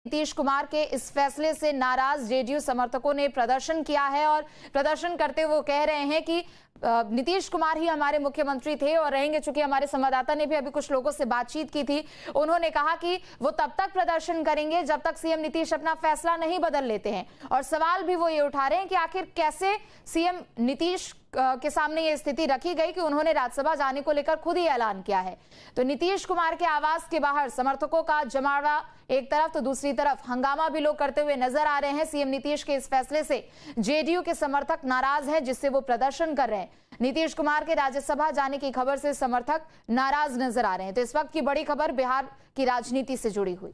नीतीश कुमार के इस फैसले से नाराज जेडीयू समर्थकों ने प्रदर्शन किया है और प्रदर्शन करते वो कह रहे हैं कि नीतीश कुमार ही हमारे मुख्यमंत्री थे और रहेंगे। चूंकि हमारे संवाददाता ने भी अभी कुछ लोगों से बातचीत की थी, उन्होंने कहा कि वो तब तक प्रदर्शन करेंगे जब तक सीएम नीतीश अपना फैसला नहीं बदल लेते हैं। और सवाल भी वो ये उठा रहे हैं कि आखिर कैसे सीएम नीतीश के सामने ये स्थिति रखी गई कि उन्होंने राज्यसभा जाने को लेकर खुद ही ऐलान किया है। तो नीतीश कुमार के आवास के बाहर समर्थकों का जमावड़ा एक तरफ तो दूसरी तरफ हंगामा भी लोग करते हुए नजर आ रहे हैं। सीएम नीतीश के इस फैसले से जेडीयू के समर्थक नाराज हैं, जिससे वो प्रदर्शन कर रहे हैं। नीतीश कुमार के राज्यसभा जाने की खबर से समर्थक नाराज नजर आ रहे हैं। तो इस वक्त की बड़ी खबर बिहार की राजनीति से जुड़ी हुई।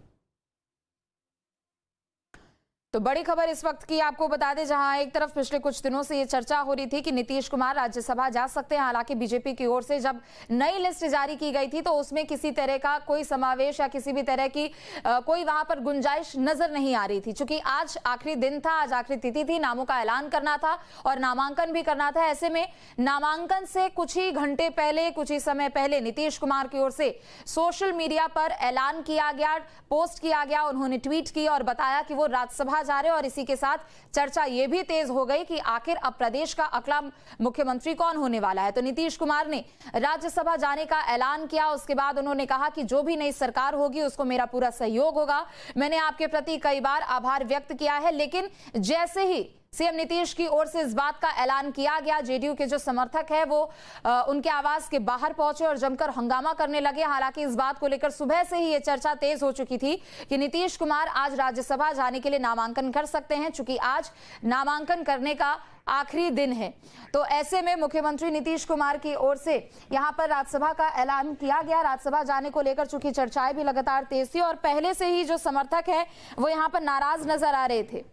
तो बड़ी खबर इस वक्त की आपको बता दें, जहां एक तरफ पिछले कुछ दिनों से ये चर्चा हो रही थी कि नीतीश कुमार राज्यसभा जा सकते हैं। हालांकि बीजेपी की ओर से जब नई लिस्ट जारी की गई थी तो उसमें किसी तरह का कोई समावेश या किसी भी तरह की कोई वहां पर गुंजाइश नजर नहीं आ रही थी। चूंकि आज आखिरी दिन था, आज आखिरी तिथि थी, नामों का ऐलान करना था और नामांकन भी करना था। ऐसे में नामांकन से कुछ ही घंटे पहले, कुछ ही समय पहले नीतीश कुमार की ओर से सोशल मीडिया पर ऐलान किया गया, पोस्ट किया गया। उन्होंने ट्वीट की और बताया कि वो राज्यसभा जा रहे। और इसी के साथ चर्चा ये भी तेज हो गई कि आखिर अब प्रदेश का अगला मुख्यमंत्री कौन होने वाला है। तो नीतीश कुमार ने राज्यसभा जाने का ऐलान किया। उसके बाद उन्होंने कहा कि जो भी नई सरकार होगी उसको मेरा पूरा सहयोग होगा। मैंने आपके प्रति कई बार आभार व्यक्त किया है, लेकिन जैसे ही सीएम नीतीश की ओर से इस बात का ऐलान किया गया, जेडीयू के जो समर्थक है वो उनके आवास के बाहर पहुंचे और जमकर हंगामा करने लगे। हालांकि इस बात को लेकर सुबह से ही ये चर्चा तेज हो चुकी थी कि नीतीश कुमार आज राज्यसभा जाने के लिए नामांकन कर सकते हैं, चूंकि आज नामांकन करने का आखिरी दिन है। तो ऐसे में मुख्यमंत्री नीतीश कुमार की ओर से यहां पर राज्यसभा का ऐलान किया गया। राज्यसभा जाने को लेकर चूंकि चर्चाएं भी लगातार तेज थी और पहले से ही जो समर्थक है वो यहां पर नाराज नजर आ रहे थे।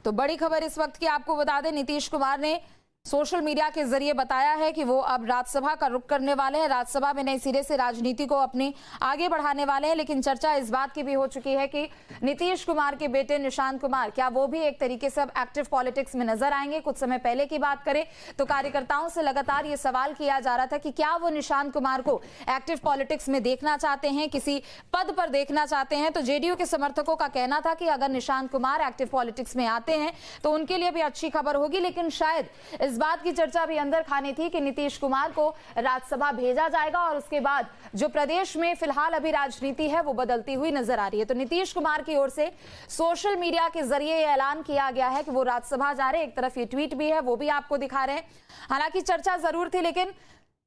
तो बड़ी खबर इस वक्त की आपको बता दें, नीतीश कुमार ने सोशल मीडिया के जरिए बताया है कि वो अब राज्यसभा का रुख करने वाले हैं। राज्यसभा में नए सिरे से राजनीति को अपने आगे बढ़ाने वाले हैं। लेकिन चर्चा इस बात की भी हो चुकी है कि नीतीश कुमार के बेटे निशांत कुमार, क्या वो भी एक तरीके से अब एक्टिव पॉलिटिक्स में नजर आएंगे। कुछ समय पहले की बात करें तो कार्यकर्ताओं से लगातार ये सवाल किया जा रहा था कि क्या वो निशांत कुमार को एक्टिव पॉलिटिक्स में देखना चाहते हैं, किसी पद पर देखना चाहते हैं। तो जेडीयू के समर्थकों का कहना था कि अगर निशांत कुमार एक्टिव पॉलिटिक्स में आते हैं तो उनके लिए भी अच्छी खबर होगी। लेकिन शायद इस बात की चर्चा भी अंदर खानी थी कि नीतीश कुमार को राज्यसभा भेजा जाएगा और उसके बाद जो प्रदेश में फिलहाल अभी राजनीति है वो बदलती हुई नजर आ रही है। तो नीतीश कुमार की ओर से सोशल मीडिया के जरिए ऐलान किया गया है कि वो राज्यसभा जा रहे हैं। एक तरफ ये ट्वीट भी है, वो भी आपको दिखा रहे हैं। हालांकि चर्चा जरूर थी, लेकिन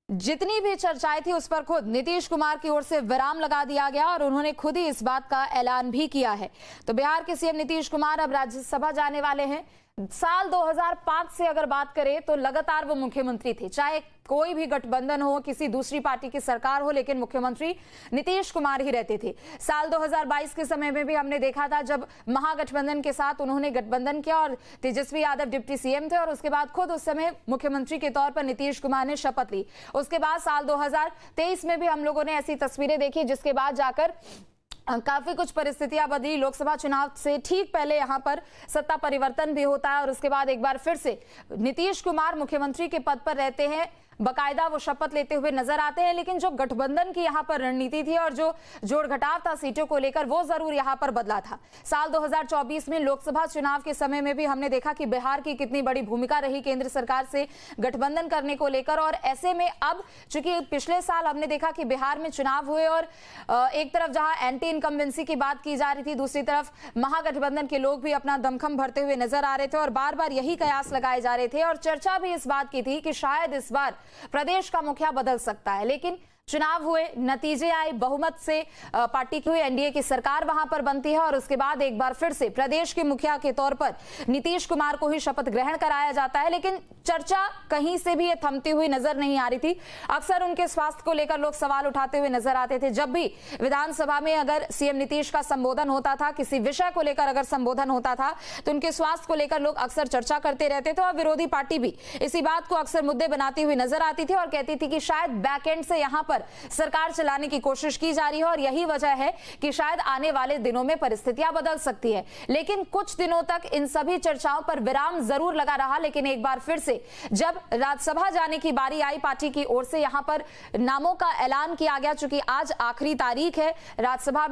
जितनी भी चर्चाएं थी उस पर खुद नीतीश कुमार की ओर से विराम लगा दिया गया और उन्होंने खुद ही इस बात का ऐलान भी किया है। तो बिहार के सीएम नीतीश कुमार अब राज्यसभा जाने वाले हैं। साल 2005 से अगर बात करें तो लगातार वो मुख्यमंत्री थे, चाहे कोई भी गठबंधन हो, किसी दूसरी पार्टी की सरकार हो, लेकिन मुख्यमंत्री नीतीश कुमार ही रहते थे। साल 2022 के समय में भी हमने देखा था जब महागठबंधन के साथ उन्होंने गठबंधन किया और तेजस्वी यादव डिप्टी सीएम थे और उसके बाद खुद उस समय मुख्यमंत्री के तौर पर नीतीश कुमार ने शपथ ली। उसके बाद साल 2023 में भी हम लोगों ने ऐसी तस्वीरें देखी, जिसके बाद जाकर काफी कुछ परिस्थितियां बदली। लोकसभा चुनाव से ठीक पहले यहां पर सत्ता परिवर्तन भी होता है और उसके बाद एक बार फिर से नीतीश कुमार मुख्यमंत्री के पद पर रहते हैं, बकायदा वो शपथ लेते हुए नजर आते हैं। लेकिन जो गठबंधन की यहाँ पर रणनीति थी और जो जोड़ घटाव था सीटों को लेकर, वो जरूर यहाँ पर बदला था। साल 2024 में लोकसभा चुनाव के समय में भी हमने देखा कि बिहार की कितनी बड़ी भूमिका रही केंद्र सरकार से गठबंधन करने को लेकर। और ऐसे में अब चूंकि पिछले साल हमने देखा कि बिहार में चुनाव हुए और एक तरफ जहां एंटी इनकम्बेंसी की बात की जा रही थी, दूसरी तरफ महागठबंधन के लोग भी अपना दमखम भरते हुए नजर आ रहे थे और बार बार यही कयास लगाए जा रहे थे। और चर्चा भी इस बात की थी कि शायद इस बार प्रदेश का मुखिया बदल सकता है। लेकिन चुनाव हुए, नतीजे आए, बहुमत से पार्टी की हुई एनडीए की सरकार वहां पर बनती है और उसके बाद एक बार फिर से प्रदेश के मुखिया के तौर पर नीतीश कुमार को ही शपथ ग्रहण कराया जाता है। लेकिन चर्चा कहीं से भी ये थमती हुई नजर नहीं आ रही थी। अक्सर उनके स्वास्थ्य को लेकर लोग सवाल उठाते हुए नजर आते थे। जब भी विधानसभा में अगर सीएम नीतीश का संबोधन होता था, किसी विषय को लेकर अगर संबोधन होता था, तो उनके स्वास्थ्य को लेकर लोग अक्सर चर्चा करते रहते थे और विरोधी पार्टी भी इसी बात को अक्सर मुद्दे बनाती हुई नजर आती थी और कहती थी कि शायद बैकएंड से यहां पर सरकार चलाने की कोशिश की जा रही है और यही वजह है कि शायद आने वाले दिनों में परिस्थितियां बदल सकती है। लेकिन कुछ दिनों तक इन सभी चर्चाओं पर विराम जरूर लगा रहा, लेकिन एक बार फिर से जब राज्यसभा जाने की बारी आई, पार्टी की ओर से यहां पर नामों का ऐलान किया गया। चूंकि आज आखिरी तारीख है राज्यसभा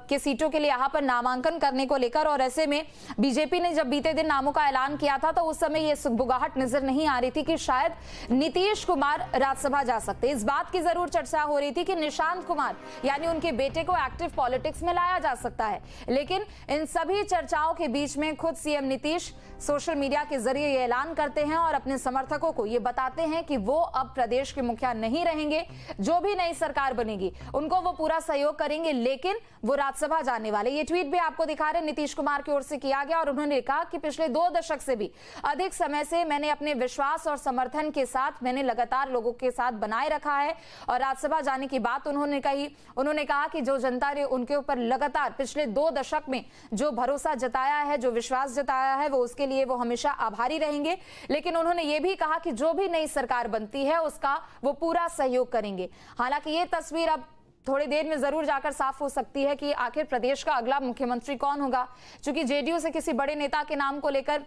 के सीटों के लिए यहां पर नामांकन करने को लेकर, और ऐसे में बीजेपी ने जब बीते दिन नामों का ऐलान किया था तो उस समय यह सुगबुगाहट नजर नहीं आ रही थी कि शायद नीतीश कुमार राज्यसभा जा सकते। इस बात की जरूर चर्चा हो रही थी कि निशांत कुमार यानी उनके बेटे को एक्टिव पॉलिटिक्स में लाया जा सकता है। लेकिन इन सभी चर्चाओं के बीच में खुद सीएम नीतीश सोशल मीडिया के जरिए ये ऐलान करते हैं और अपने समर्थकों को ये बताते हैं कि वो अब प्रदेश के मुखिया नहीं रहेंगे। जो भी नई सरकार बनेगी उनको वो पूरा सहयोग करेंगे, लेकिन वो राज्यसभा जाने वाले। ये ट्वीट भी आपको दिखा रहे नीतीश कुमार की ओर से किया गया और उन्होंने कहा कि पिछले 2 दशक से भी अधिक समय से मैंने अपने विश्वास और समर्थन के साथ मैंने लगातार लोगों के साथ बनाए रखा है। और राज्यसभा जाने की बात उन्होंने कही। उन्होंने कहा कि जो जनता ने उनके ऊपर लगातार पिछले 2 दशक में जो भरोसा जताया है, जो विश्वास जताया है, वो उसके लिए वो हमेशा आभारी रहेंगे। लेकिन उन्होंने ये भी कहा कि जो भी नई सरकार बनती है उसका वो पूरा सहयोग करेंगे। हालांकि ये तस्वीर अब थोड़ी देर में जरूर जाकर साफ हो सकती है कि आखिर प्रदेश का अगला मुख्यमंत्री कौन होगा। क्योंकि जेडीयू से किसी बड़े नेता के नाम को लेकर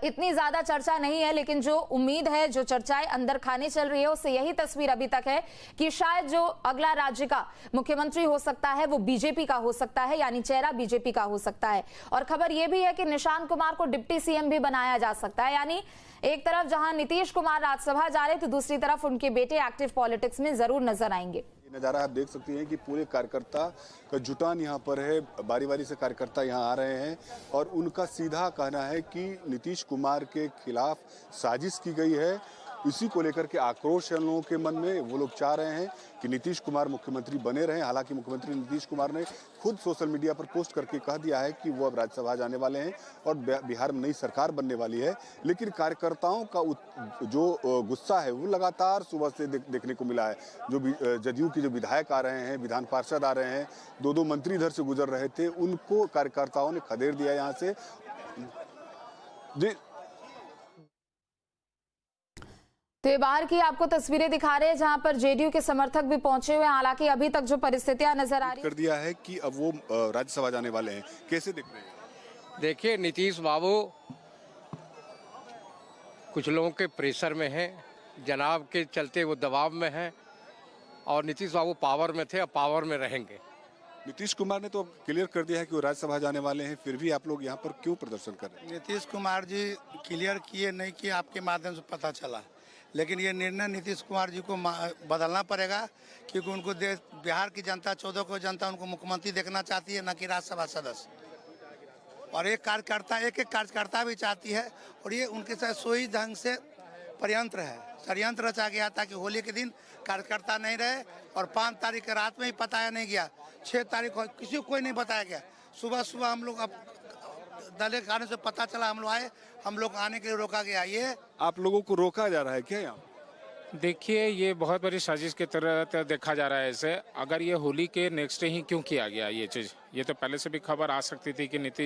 इतनी ज्यादा चर्चा नहीं है, लेकिन जो उम्मीद है, जो चर्चाएं अंदर खाने चल रही है, उससे यही तस्वीर अभी तक है कि शायद जो अगला राज्य का मुख्यमंत्री हो सकता है वो बीजेपी का हो सकता है, यानी चेहरा बीजेपी का हो सकता है। और खबर यह भी है कि निशांत कुमार को डिप्टी सीएम भी बनाया जा सकता है। यानी एक तरफ जहां नीतीश कुमार राज्यसभा जा रहे तो दूसरी तरफ उनके बेटे एक्टिव पॉलिटिक्स में जरूर नजर आएंगे। नज़ारा आप देख सकती हैं कि पूरे कार्यकर्ता का जुटान यहाँ पर है। बारी बारी से कार्यकर्ता यहाँ आ रहे हैं और उनका सीधा कहना है कि नीतीश कुमार के खिलाफ साजिश की गई है। इसी को लेकर के आक्रोश है लोगों के मन में। वो लोग चाह रहे हैं कि नीतीश कुमार मुख्यमंत्री बने रहें। हालांकि मुख्यमंत्री नीतीश कुमार ने खुद सोशल मीडिया पर पोस्ट करके कह दिया है कि वो अब राज्यसभा जाने वाले हैं और बिहार में नई सरकार बनने वाली है। लेकिन कार्यकर्ताओं का जो गुस्सा है वो लगातार सुबह से देखने को मिला है। जो जदयू के जो विधायक आ रहे हैं, विधान पार्षद आ रहे हैं, 2 मंत्री इधर से गुजर रहे थे, उनको कार्यकर्ताओं ने खदेड़ दिया यहाँ से। तो ये बाहर की आपको तस्वीरें दिखा रहे हैं जहां पर जेडीयू के समर्थक भी पहुंचे हुए हैं। हालांकि अभी तक जो परिस्थितियां नजर आ रही कर दिया है कि अब वो राज्यसभा जाने वाले हैं। कैसे देख रहे हैं? देखिए, नीतीश बाबू कुछ लोगों के प्रेशर में हैं, जनाब के चलते वो दबाव में हैं और नीतीश बाबू पावर में थे, अब पावर में रहेंगे। नीतीश कुमार ने तो क्लियर कर दिया है कि वो राज्यसभा जाने वाले हैं, फिर भी आप लोग यहाँ पर क्यों प्रदर्शन कर रहे हैं? नीतीश कुमार जी क्लियर किए नहीं किए आपके माध्यम से पता चला, लेकिन ये निर्णय नीतीश कुमार जी को बदलना पड़ेगा, क्योंकि उनको बिहार की जनता 14 करोड़ जनता उनको मुख्यमंत्री देखना चाहती है, न कि राज्यसभा सदस्य। और एक कार्यकर्ता भी चाहती है और ये उनके साथ सोई ढंग से षड्यंत्र रचा गया ताकि होली के दिन कार्यकर्ता नहीं रहे। और 5 तारीख की रात में ही बताया नहीं गया, 6 तारीख को किसी को कोई नहीं बताया गया। सुबह हम लोग अब दल के आने से पता चला, हम लोग आए, हम लोग आने के लिए रोका गया। ये आप लोगों को रोका जा रहा है क्या यहाँ? देखिए, ये बहुत बड़ी साजिश की तरह देखा जा रहा है इसे। अगर ये होली के नेक्स्ट डे ही क्यों किया गया ये चीज़, ये तो पहले से भी खबर आ सकती थी कि नीतीश